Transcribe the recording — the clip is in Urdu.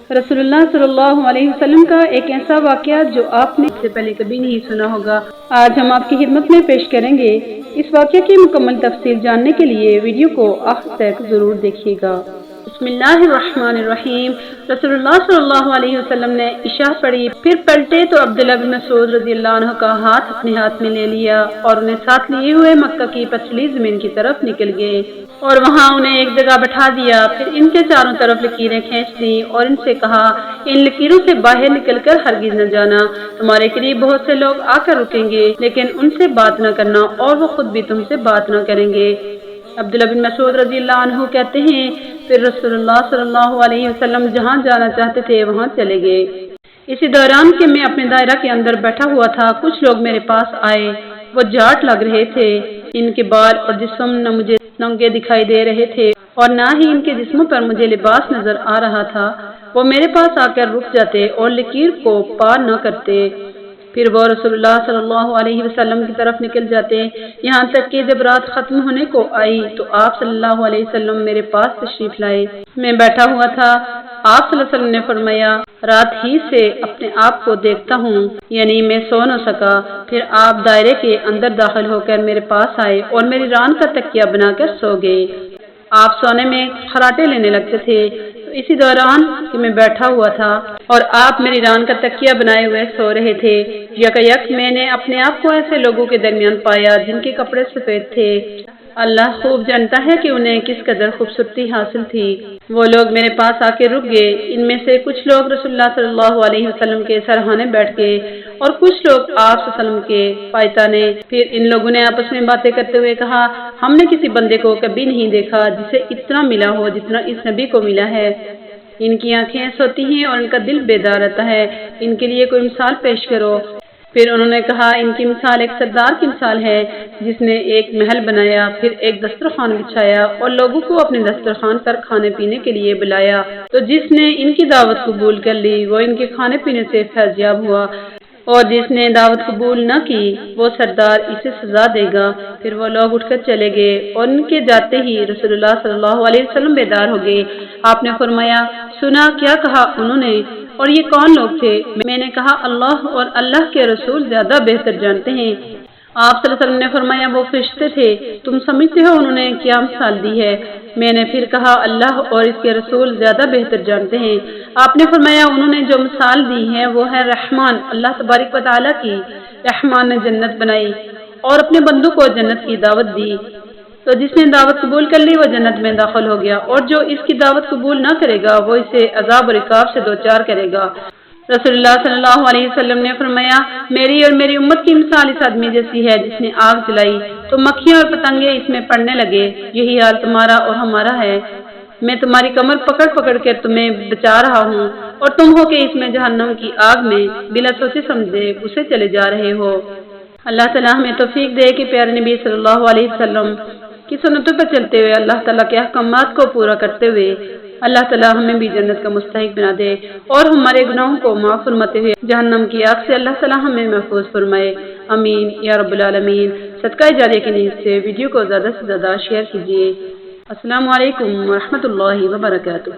رسول اللہ صلی اللہ علیہ وسلم کا ایک ایسا واقعہ جو آپ نے اس سے پہلے کبھی نہیں سنا ہوگا، آج ہم آپ کی خدمت میں پیش کریں گے۔ اس واقعے کی مکمل تفصیل جاننے کے لیے ویڈیو کو آخر تک ضرور دیکھیے گا۔ بسم اللہ الرحمن الرحیم۔ رسول اللہ صلی اللہ علیہ وسلم نے عشاء پڑھی، پھر پلٹے تو عبداللہ بن مسعود رضی اللہ عنہ کا ہاتھ اپنے ہاتھ میں لے لیا اور انہیں ساتھ لیے ہوئے مکہ کی پتلی زمین کی طرف نکل گئے اور وہاں انہیں ایک جگہ بٹھا دیا۔ پھر ان کے چاروں طرف لکیریں کھینچ دی اور ان سے کہا، ان لکیروں سے باہر نکل کر ہرگز نہ جانا، تمہارے قریب بہت سے لوگ آ کر رکیں گے، لیکن ان سے بات نہ کرنا اور وہ خود بھی تم سے بات نہ کریں گے۔ عبداللہ بن مسعود رضی اللہ عنہ کہتے ہیں، پھر رسول اللہ صلی اللہ علیہ وسلم جہاں جانا چاہتے تھے وہاں چلے گئے۔ اسی دوران کہ میں اپنے دائرہ کے اندر بیٹھا ہوا تھا، کچھ لوگ میرے پاس آئے، وہ جاٹ لگ رہے تھے، ان کے بال اور جسم نہ مجھے ننگے دکھائی دے رہے تھے اور نہ ہی ان کے جسموں پر مجھے لباس نظر آ رہا تھا۔ وہ میرے پاس آ کر رک جاتے اور لکیر کو پار نہ کرتے، پھر وہ رسول اللہ صلی اللہ علیہ وسلم کی طرف نکل جاتے، یہاں تک کہ جب رات ختم ہونے کو آئی تو آپ صلی اللہ علیہ وسلم میرے پاس تشریف لائے۔ میں بیٹھا ہوا تھا، آپ صلی اللہ علیہ وسلم نے فرمایا، رات ہی سے اپنے آپ کو دیکھتا ہوں، یعنی میں سو نہ سکا۔ پھر آپ دائرے کے اندر داخل ہو کر میرے پاس آئے اور میری ران کا تکیہ بنا کر سو گئے۔ آپ سونے میں خراٹے لینے لگتے تھے، تو اسی دوران کہ میں بیٹھا ہوا تھا اور آپ میری ران کا تکیہ بنائے ہوئے سو رہے تھے، یک میں نے اپنے آپ کو ایسے لوگوں کے درمیان پایا جن کے کپڑے سفید تھے۔ اللہ خوب جانتا ہے کہ انہیں کس قدر خوبصورتی حاصل تھی۔ وہ لوگ میرے پاس آ کے رک گئے، ان میں سے کچھ لوگ رسول اللہ صلی اللہ علیہ وسلم کے سرہانے بیٹھ گئے اور کچھ لوگ آپ صلی اللہ علیہ وسلم کے پایتانے۔ پھر ان لوگوں نے آپس میں باتیں کرتے ہوئے کہا، ہم نے کسی بندے کو کبھی نہیں دیکھا جسے اتنا ملا ہو جتنا اس نبی کو ملا ہے۔ ان کی آنکھیں سوتی ہیں اور ان کا دل بیدار رہتا ہے، ان کے لیے کوئی مثال پیش کرو۔ پھر انہوں نے کہا، ان کی مثال ایک سردار کی مثال ہے جس نے ایک محل بنایا، پھر ایک دسترخوان بچھایا اور لوگوں کو اپنے دسترخوان پر کھانے پینے کے لیے بلایا، تو جس نے ان کی دعوت قبول کر لی وہ ان کے کھانے پینے سے فیض یاب ہوا، اور جس نے دعوت قبول نہ کی وہ سردار اسے سزا دے گا۔ پھر وہ لوگ اٹھ کر چلے گئے اور ان کے جاتے ہی رسول اللہ صلی اللہ علیہ وسلم بیدار ہو گئے۔ آپ نے فرمایا، سنا کیا کہا انہوں نے، اور یہ کون لوگ تھے؟ میں نے کہا، اللہ اور اللہ کے رسول زیادہ بہتر جانتے ہیں۔ آپ صلی اللہ علیہ وسلم نے فرمایا، وہ فرشتے تھے، تم سمجھتے ہو انہوں نے کیا مثال دی ہے؟ میں نے پھر کہا، اللہ اور اس کے رسول زیادہ بہتر جانتے ہیں۔ آپ نے فرمایا، انہوں نے جو مثال دی ہے وہ ہے رحمان، اللہ تبارک و تعالیٰ کی۔ رحمان نے جنت بنائی اور اپنے بندوں کو جنت کی دعوت دی، تو جس نے دعوت قبول کر لی وہ جنت میں داخل ہو گیا، اور جو اس کی دعوت قبول نہ کرے گا وہ اسے عذاب اور عقاب سے دوچار کرے گا۔ رسول اللہ صلی اللہ علیہ وسلم نے فرمایا، میری اور میری امت کی مثال اس آدمی جیسی ہے جس نے آگ جلائی تو مکھیاں اور پتنگے اس میں پڑنے لگے، یہی حال تمہارا اور ہمارا ہے۔ میں تمہاری کمر پکڑ پکڑ کر تمہیں بچا رہا ہوں اور تم ہو کہ اس میں جہنم کی آگ میں بلا سوچے سمجھے اسے چلے جا رہے ہو۔ اللہ تعالیٰ ہمیں توفیق دے کہ پیارے نبی صلی اللہ علیہ وسلم کی سنتوں پر چلتے ہوئے اللہ تعالیٰ کے احکامات کو پورا کرتے ہوئے اللہ تعالیٰ ہمیں بھی جنت کا مستحق بنا دے اور ہمارے گناہوں کو معاف فرماتے ہوئے جہنم کی آگ سے اللہ تعالیٰ ہمیں محفوظ فرمائے، آمین یا رب العالمین۔ صدقہ جاریہ کی نیت سے ویڈیو کو زیادہ سے زیادہ شیئر کیجیے۔ السلام علیکم ورحمۃ اللہ وبرکاتہ۔